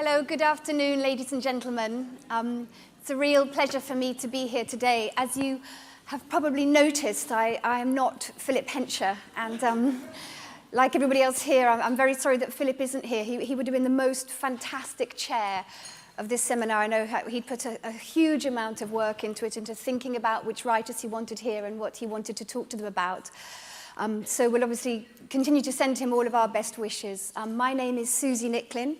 Hello, good afternoon, ladies and gentlemen. It's a real pleasure for me to be here today. As you have probably noticed, I am not Philip Hensher, and like everybody else here, I'm very sorry that Philip isn't here. He would have been the most fantastic chair of this seminar. I know he'd put a huge amount of work into it, into thinking about which writers he wanted here and what he wanted to talk to them about. So we'll obviously continue to send him all of our best wishes. My name is Susie Nicklin,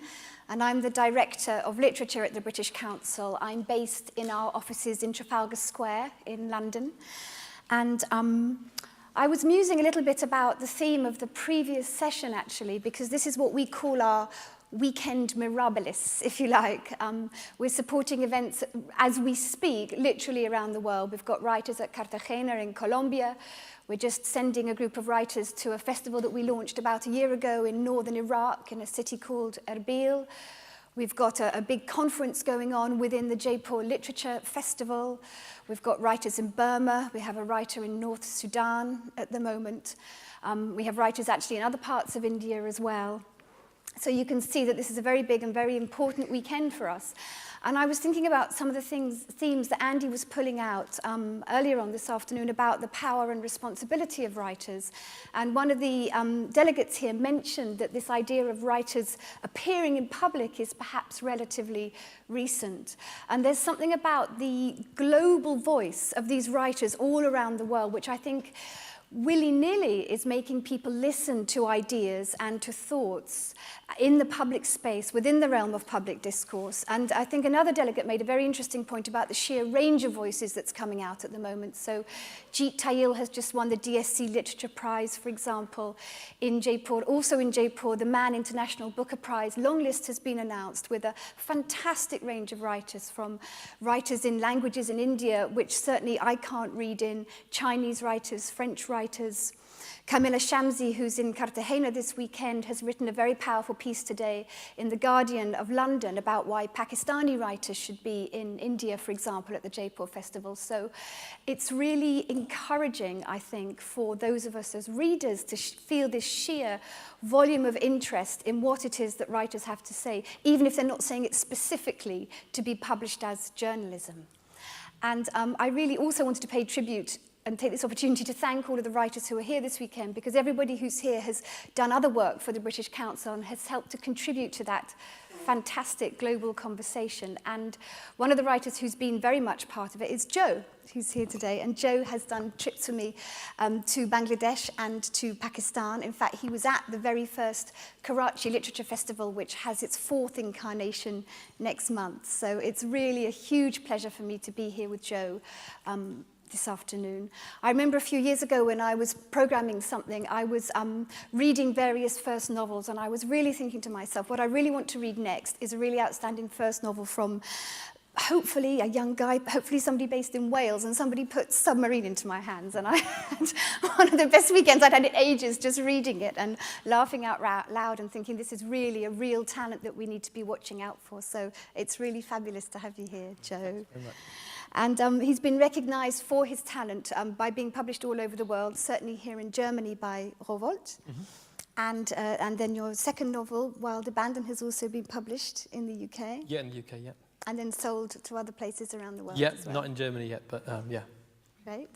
and I'm the Director of Literature at the British Council. I'm based in our offices in Trafalgar Square in London. And I was musing a little bit about the theme of the previous session, actually, because this is what we call our weekend mirabilis, if you like. We're supporting events as we speak, literally around the world. We've got writers at Cartagena in Colombia. We're just sending a group of writers to a festival that we launched about a year ago in northern Iraq in a city called Erbil. We've got a big conference going on within the Jaipur Literature Festival. We've got writers in Burma. We have a writer in North Sudan at the moment. We have writers actually in other parts of India as well. So you can see that this is a very big and very important weekend for us. And I was thinking about some of the themes that Andy was pulling out earlier on this afternoon about the power and responsibility of writers. And one of the delegates here mentioned that this idea of writers appearing in public is perhaps relatively recent. And there's something about the global voice of these writers all around the world, which I think willy-nilly is making people listen to ideas and to thoughts in the public space, within the realm of public discourse. And I think another delegate made a very interesting point about the sheer range of voices that's coming out at the moment. So Jeet Thayil has just won the DSC Literature Prize, for example, in Jaipur. Also in Jaipur, the Man International Booker Prize long list has been announced with a fantastic range of writers, from writers in languages in India, which certainly I can't read in, Chinese writers, French writers. Camilla Shamsi, who's in Cartagena this weekend, has written a very powerful piece today in The Guardian of London about why Pakistani writers should be in India, for example, at the Jaipur Festival. So it's really encouraging, I think, for those of us as readers to feel this sheer volume of interest in what it is that writers have to say, even if they're not saying it specifically to be published as journalism. And I really also wanted to pay tribute and take this opportunity to thank all of the writers who are here this weekend, because everybody who's here has done other work for the British Council and has helped to contribute to that fantastic global conversation. And one of the writers who's been very much part of it is Joe, who's here today. And Joe has done trips with me to Bangladesh and to Pakistan. In fact, he was at the very first Karachi Literature Festival, which has its 4th incarnation next month. So it's really a huge pleasure for me to be here with Joe this afternoon. I remember a few years ago when I was programming something, I was reading various first novels, and I was really thinking to myself, what I really want to read next is a really outstanding first novel from hopefully a young guy, hopefully somebody based in Wales, and somebody put Submarine into my hands, and I had one of the best weekends I'd had in ages just reading it and laughing out loud and thinking this is really a real talent that we need to be watching out for. So it's really fabulous to have you here, Joe. Thanks very much. And he's been recognized for his talent by being published all over the world, certainly here in Germany by Rowohlt. Mm-hmm. And then your second novel, Wild Abandon, has also been published in the UK. Yeah, in the UK, yeah. And then sold to other places around the world yeah, as well. Not in Germany yet, but yeah. Right.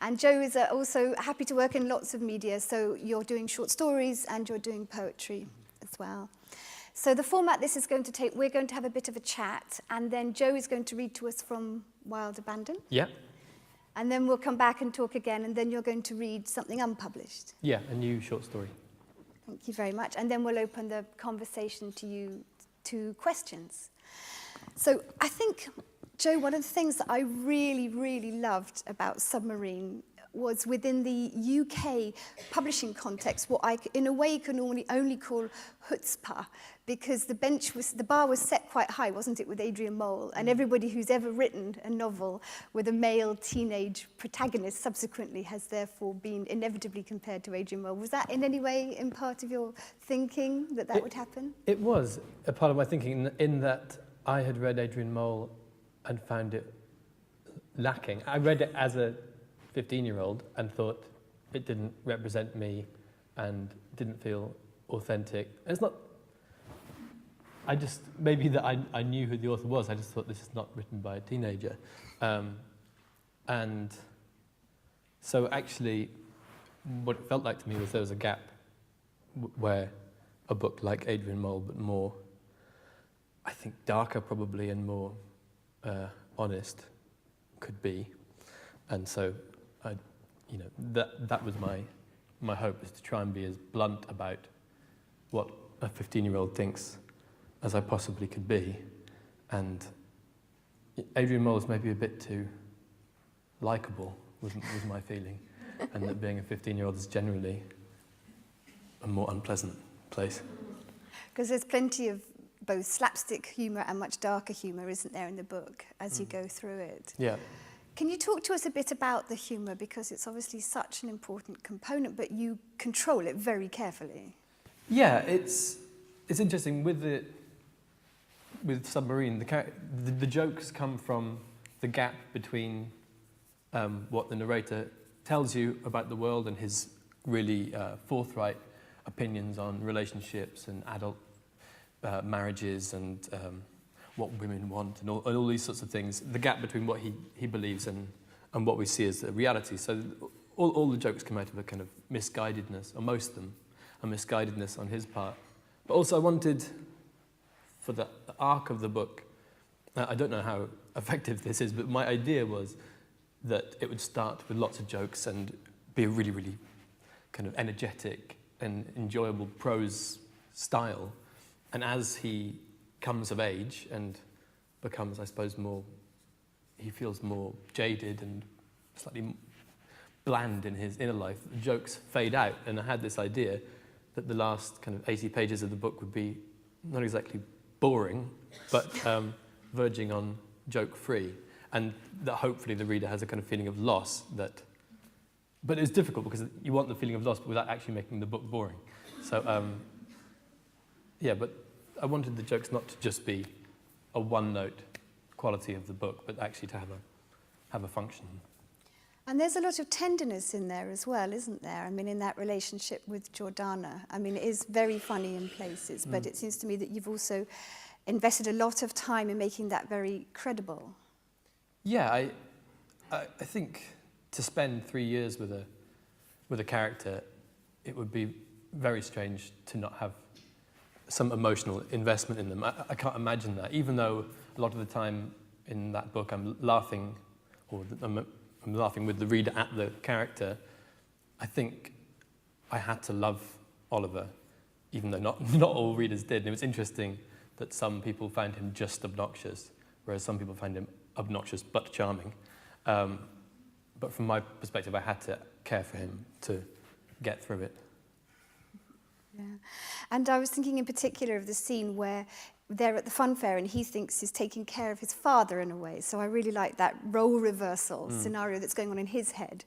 And Joe is also happy to work in lots of media, so you're doing short stories and you're doing poetry as well. So the format this is going to take, we're going to have a bit of a chat, and then Joe is going to read to us from Wild Abandon. Yeah. And then we'll come back and talk again, and then you're going to read something unpublished. Yeah, a new short story. Thank you very much. And then we'll open the conversation to you to questions. So I think, Joe, one of the things that I really, really loved about Submarine was within the UK publishing context, what I, in a way, can only call chutzpah, because the bar was set quite high, wasn't it, with Adrian Mole? And everybody who's ever written a novel with a male teenage protagonist subsequently has therefore been inevitably compared to Adrian Mole. Was that in any way in part of your thinking that would happen? It was a part of my thinking in that I had read Adrian Mole and found it lacking. I read it as a 15-year-old and thought it didn't represent me and didn't feel authentic. It's not I just, maybe that I knew who the author was, I just thought this is not written by a teenager. And so actually, what it felt like to me was there was a gap where a book like Adrian Mole, but more, I think, darker probably and more honest could be. And so, that was my hope, is to try and be as blunt about what a 15-year-old thinks as I possibly could be. And Adrian Mole is maybe a bit too likeable, was my feeling. And that being a 15-year-old is generally a more unpleasant place. Because there's plenty of both slapstick humour and much darker humour, isn't there, in the book, as you go through it? Yeah. Can you talk to us a bit about the humour, because it's obviously such an important component, but you control it very carefully. Yeah, it's interesting with Submarine. The jokes come from the gap between what the narrator tells you about the world and his really forthright opinions on relationships and adult marriages and what women want and all these sorts of things. The gap between what he believes and what we see as the reality. So all the jokes come out of a kind of misguidedness, or most of them, a misguidedness on his part. But also I wanted, for the arc of the book, I don't know how effective this is, but my idea was that it would start with lots of jokes and be a really, really kind of energetic and enjoyable prose style. And as he comes of age and becomes, I suppose, he feels more jaded and slightly bland in his inner life, the jokes fade out. And I had this idea that the last kind of 80 pages of the book would be not exactly boring, but verging on joke-free. And that hopefully the reader has a kind of feeling of loss but it's difficult because you want the feeling of loss but without actually making the book boring. So, but I wanted the jokes not to just be a one-note quality of the book, but actually to have a function. And there's a lot of tenderness in there as well, isn't there? I mean, in that relationship with Jordana. I mean, it is very funny in places, but it seems to me that you've also invested a lot of time in making that very credible. Yeah, I think to spend 3 years with a character, it would be very strange to not have some emotional investment in them. I can't imagine that, even though a lot of the time in that book I'm laughing, or I'm laughing with the reader at the character. I think I had to love Oliver, even though not all readers did. And it was interesting that some people found him just obnoxious, whereas some people find him obnoxious but charming. But from my perspective, I had to care for him to get through it. Yeah. And I was thinking in particular of the scene where they're at the fun fair and he thinks he's taking care of his father in a way. So I really like that role reversal scenario that's going on in his head.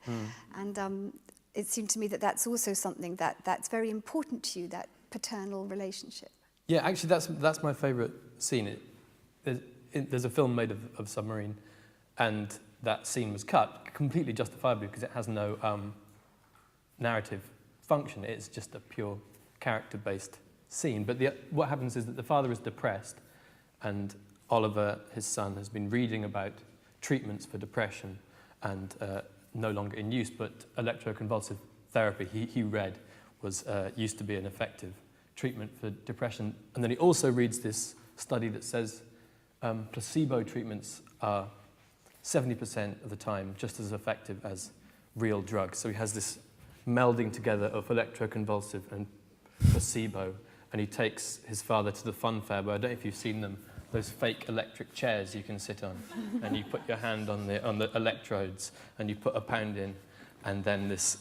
And it seemed to me that that's also something that's very important to you, that paternal relationship. Yeah, actually that's my favourite scene. There's a film made of Submarine, and that scene was cut completely justifiably because it has no narrative function. It's just a pure character-based scene. But what happens is that the father is depressed, and Oliver, his son, has been reading about treatments for depression and no longer in use, but electroconvulsive therapy, he read, was used to be an effective treatment for depression. And then he also reads this study that says placebo treatments are 70% of the time just as effective as real drugs. So he has this melding together of electroconvulsive and placebo, and he takes his father to the fun fair, where I don't know if you've seen them, those fake electric chairs you can sit on, and you put your hand on the electrodes, and you put £1 in, and then this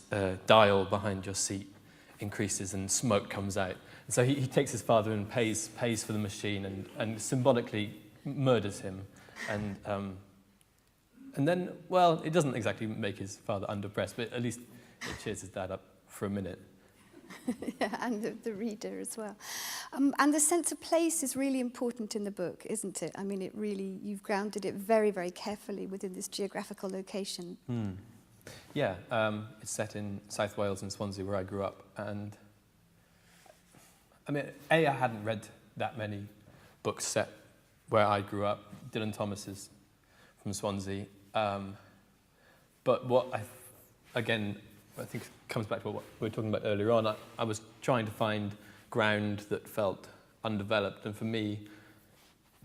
dial behind your seat increases and smoke comes out. And so he takes his father and pays for the machine and symbolically murders him. And then, well, it doesn't exactly make his father undepressed, but at least it cheers his dad up for a minute. Yeah, and the reader as well. And the sense of place is really important in the book, isn't it? I mean, you've grounded it very, very carefully within this geographical location. Yeah, it's set in South Wales and Swansea, where I grew up. And I mean, I hadn't read that many book set where I grew up. Dylan Thomas is from Swansea. But what again, I think comes back to what we were talking about earlier on. I was trying to find ground that felt undeveloped, and for me,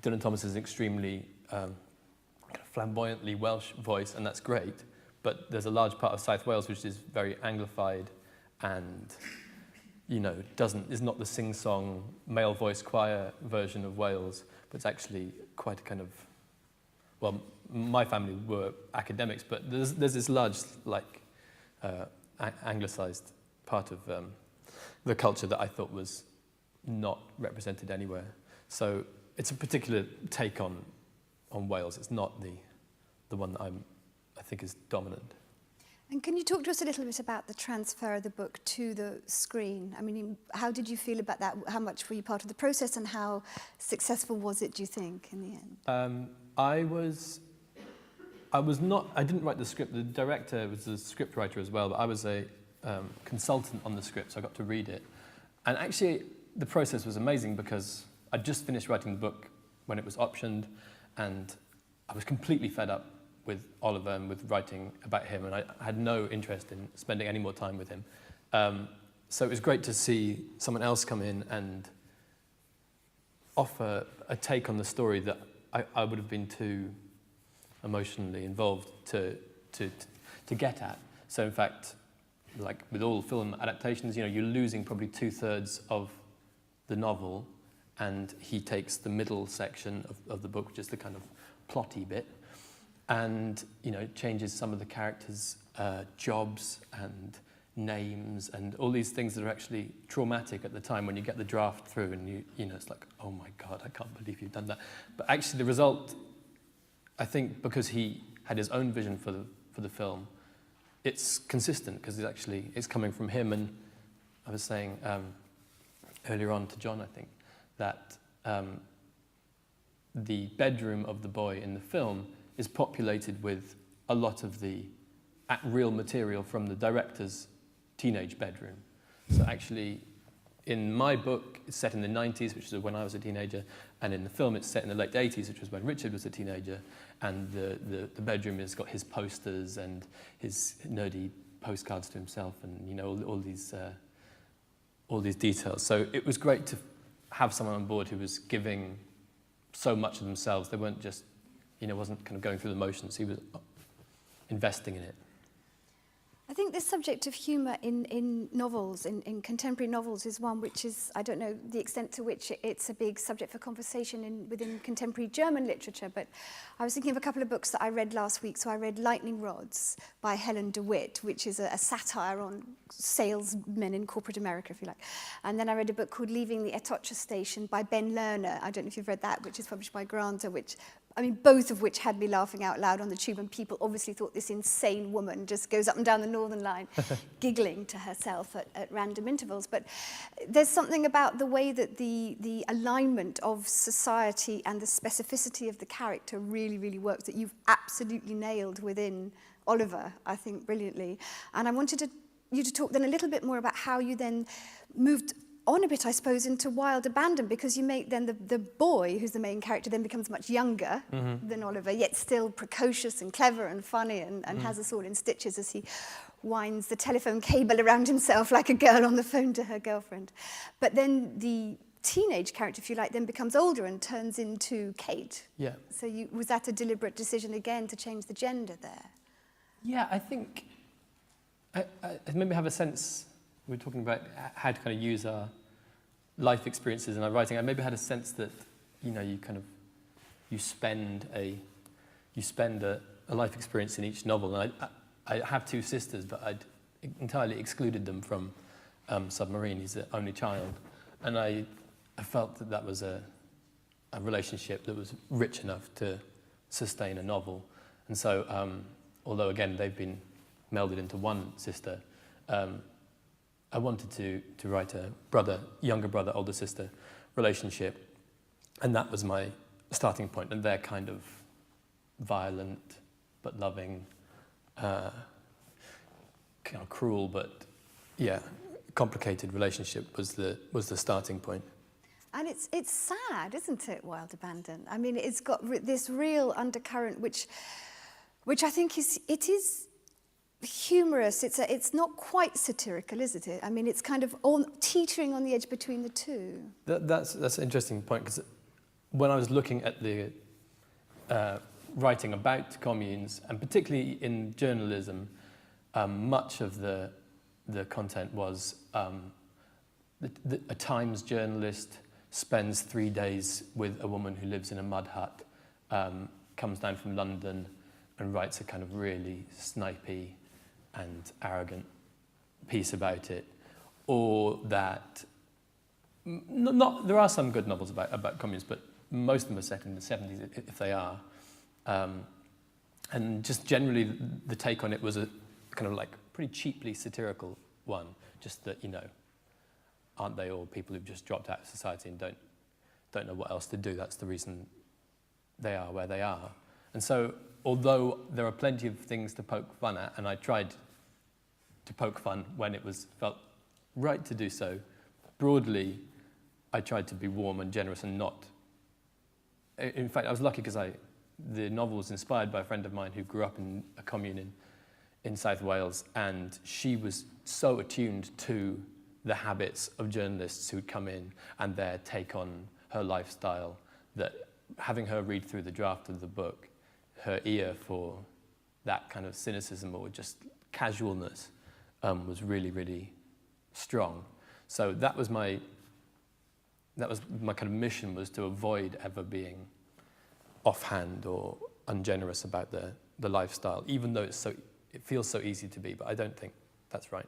Dylan Thomas is an extremely kind of flamboyantly Welsh voice, and that's great. But there's a large part of South Wales which is very Anglified, and is not the sing-song male voice choir version of Wales, but it's actually quite a kind of, well, my family were academics, but there's this large anglicised part of the culture that I thought was not represented anywhere. So it's a particular take on Wales. It's not the one that I think is dominant. And can you talk to us a little bit about the transfer of the book to the screen? I mean, how did you feel about that? How much were you part of the process, and how successful was it, do you think, in the end? I didn't write the script. The director was the script writer as well, but I was a consultant on the script, so I got to read it. And actually, the process was amazing because I'd just finished writing the book when it was optioned, and I was completely fed up with Oliver and with writing about him, and I had no interest in spending any more time with him. So it was great to see someone else come in and offer a take on the story that I would have been too emotionally involved to get at. So in fact, like with all film adaptations, you're losing probably 2/3 of the novel, and he takes the middle section of the book, which is the kind of plotty bit, and changes some of the characters' jobs and names and all these things that are actually traumatic at the time when you get the draft through, and it's like, oh my God, I can't believe you've done that. But actually the result, I think, because he had his own vision for the film, it's consistent because it's coming from him. And I was saying earlier on to John, I think, that the bedroom of the boy in the film is populated with a lot of the real material from the director's teenage bedroom. So actually, in my book, it's set in the 90s, which is when I was a teenager, and in the film, it's set in the late 80s, which was when Richard was a teenager, and the bedroom has got his posters and his nerdy postcards to himself, and all these details. So it was great to have someone on board who was giving so much of themselves. They weren't just, wasn't kind of going through the motions. He was investing in it. I think this subject of humour in novels, in contemporary novels, is one which is, I don't know the extent to which it's a big subject for conversation within contemporary German literature, but I was thinking of a couple of books that I read last week. So I read Lightning Rods by Helen DeWitt, which is a satire on salesmen in corporate America, if you like. And then I read a book called Leaving the Etocha Station by Ben Lerner. I don't know if you've read that, which is published by Granta, both of which had me laughing out loud on the tube, and people obviously thought this insane woman just goes up and down the Northern Line giggling to herself at random intervals. But there's something about the way that the alignment of society and the specificity of the character really, really works, that you've absolutely nailed within Oliver, I think, brilliantly. And I wanted you to talk then a little bit more about how you then moved on a bit, I suppose, into Wild Abandon, because you make then the boy, who's the main character, then becomes much younger than Oliver, yet still precocious and clever and funny, and has us all in stitches as he winds the telephone cable around himself like a girl on the phone to her girlfriend. But then the teenage character, if you like, then becomes older and turns into Kate. Yeah. So was that a deliberate decision again to change the gender there? Yeah, I think I maybe have a sense, we're talking about how to kind of use our life experiences in our writing. I maybe had a sense that, you spend a life experience in each novel. And I have two sisters, but I'd entirely excluded them from Submarine. He's the only child. And I felt that was a relationship that was rich enough to sustain a novel. And so, although again, they've been melded into one sister, I wanted to write a younger brother, older sister relationship, and that was my starting point. And their kind of violent but loving, kind of cruel but complicated relationship was the starting point. And it's sad, isn't it, Wild Abandon? I mean, it's got this real undercurrent, which I think is humorous. It's not quite satirical, isn't it? I mean, it's kind of teetering on the edge between the two. That's an interesting point, because when I was looking at the writing about communes, and particularly in journalism, much of the content was a Times journalist spends 3 days with a woman who lives in a mud hut, comes down from London and writes a kind of really snipey and arrogant piece about it. Or that, there are some good novels about communes, but most of them are set in the 70s, if they are. And just generally, the take on it was a kind of like pretty cheaply satirical one, just that, you know, aren't they all people who've just dropped out of society and don't know what else to do? That's the reason they are where they are. And so, although there are plenty of things to poke fun at, and I tried to poke fun when it felt right to do so, broadly, I tried to be warm and generous and not. In fact, I was lucky because the novel was inspired by a friend of mine who grew up in a commune in South Wales, and she was so attuned to the habits of journalists who'd come in and their take on her lifestyle, that having her read through the draft of the book, her ear for that kind of cynicism or just casualness was really, really strong. So that was my kind of mission, was to avoid ever being offhand or ungenerous about the lifestyle, even though it feels so easy to be, but I don't think that's right.